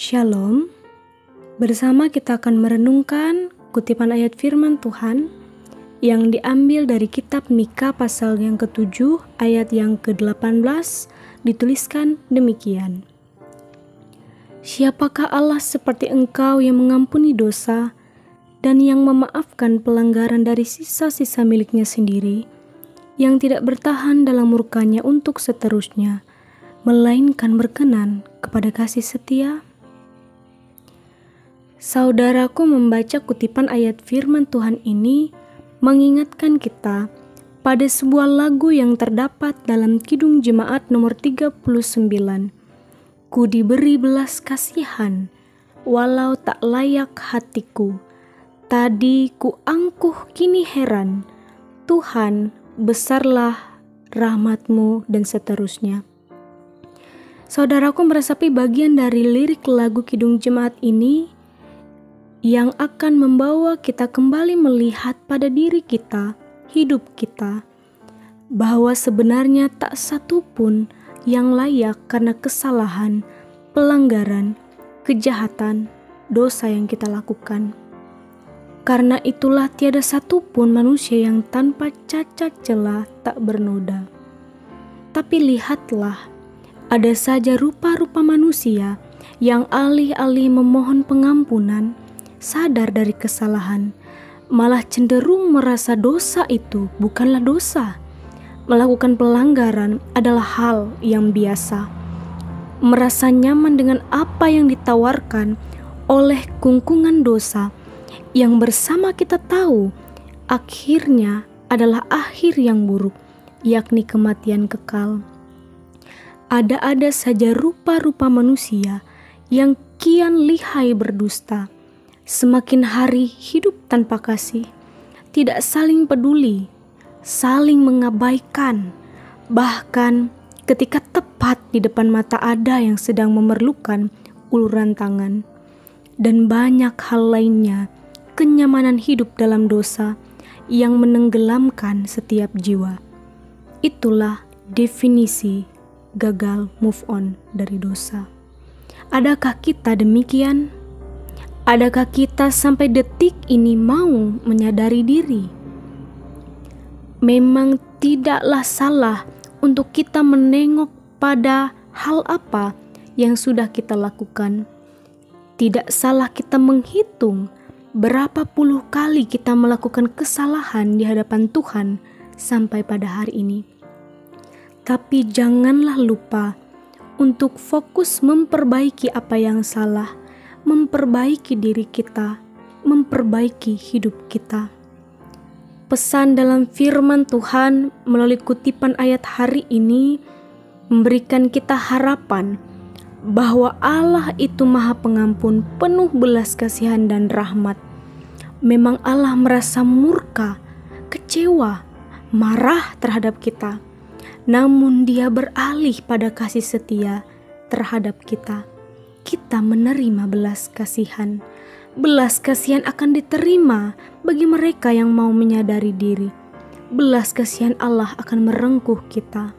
Shalom, bersama kita akan merenungkan kutipan ayat firman Tuhan yang diambil dari kitab Mika pasal yang ke-7 ayat yang ke-18, dituliskan demikian. Siapakah Allah seperti Engkau yang mengampuni dosa dan yang memaafkan pelanggaran dari sisa-sisa miliknya sendiri, yang tidak bertahan dalam murkanya untuk seterusnya, melainkan berkenan kepada kasih setia? Saudaraku, membaca kutipan ayat firman Tuhan ini mengingatkan kita pada sebuah lagu yang terdapat dalam Kidung Jemaat nomor 39. Ku diberi belas kasihan, walau tak layak hatiku. Tadi ku angkuh, kini heran. Tuhan, besarlah rahmat-Mu, dan seterusnya. Saudaraku, meresapi bagian dari lirik lagu Kidung Jemaat ini yang akan membawa kita kembali melihat pada diri kita, hidup kita, bahwa sebenarnya tak satu pun yang layak karena kesalahan, pelanggaran, kejahatan, dosa yang kita lakukan. Karena itulah tiada satu pun manusia yang tanpa cacat celah tak bernoda. Tapi lihatlah, ada saja rupa-rupa manusia yang alih-alih memohon pengampunan, sadar dari kesalahan, malah cenderung merasa dosa itu bukanlah dosa. Melakukan pelanggaran adalah hal yang biasa. Merasa nyaman dengan apa yang ditawarkan oleh kungkungan dosa yang bersama kita tahu akhirnya adalah akhir yang buruk, yakni kematian kekal. Ada-ada saja rupa-rupa manusia yang kian lihai berdusta, semakin hari hidup tanpa kasih, tidak saling peduli, saling mengabaikan, bahkan ketika tepat di depan mata ada yang sedang memerlukan uluran tangan, dan banyak hal lainnya, kenyamanan hidup dalam dosa yang menenggelamkan setiap jiwa. Itulah definisi gagal move on dari dosa. Adakah kita demikian? Adakah kita sampai detik ini mau menyadari diri? Memang tidaklah salah untuk kita menengok pada hal apa yang sudah kita lakukan. Tidak salah kita menghitung berapa puluh kali kita melakukan kesalahan di hadapan Tuhan sampai pada hari ini. Tapi janganlah lupa untuk fokus memperbaiki apa yang salah, memperbaiki diri kita, memperbaiki hidup kita. Pesan dalam firman Tuhan melalui kutipan ayat hari ini memberikan kita harapan bahwa Allah itu Maha Pengampun, penuh belas kasihan dan rahmat. Memang Allah merasa murka, kecewa, marah terhadap kita, namun Dia beralih pada kasih setia terhadap kita. Kita menerima belas kasihan. Belas kasihan akan diterima bagi mereka yang mau menyadari diri. Belas kasihan Allah akan merengkuh kita.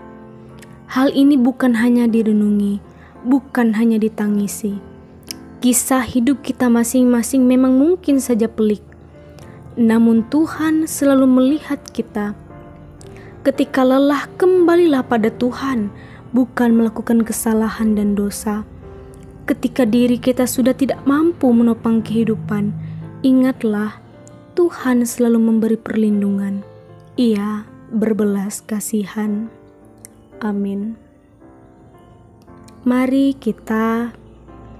Hal ini bukan hanya direnungi, bukan hanya ditangisi. Kisah hidup kita masing-masing memang mungkin saja pelik, namun Tuhan selalu melihat kita. Ketika lelah, kembalilah pada Tuhan, bukan melakukan kesalahan dan dosa. Ketika diri kita sudah tidak mampu menopang kehidupan, ingatlah Tuhan selalu memberi perlindungan. Ia berbelas kasihan. Amin. Mari kita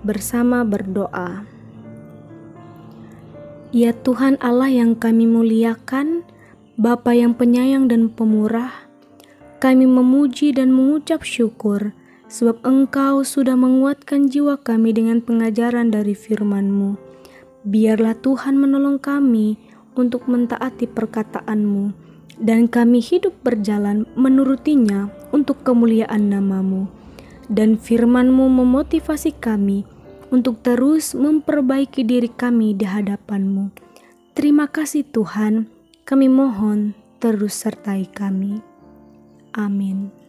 bersama berdoa. Ya Tuhan Allah yang kami muliakan, Bapa yang penyayang dan pemurah, kami memuji dan mengucap syukur sebab Engkau sudah menguatkan jiwa kami dengan pengajaran dari firman-Mu. Biarlah Tuhan menolong kami untuk mentaati perkataan-Mu, dan kami hidup berjalan menurutinya untuk kemuliaan nama-Mu. Dan firman-Mu memotivasi kami untuk terus memperbaiki diri kami di hadapan-Mu. Terima kasih Tuhan, kami mohon terus sertai kami. Amin.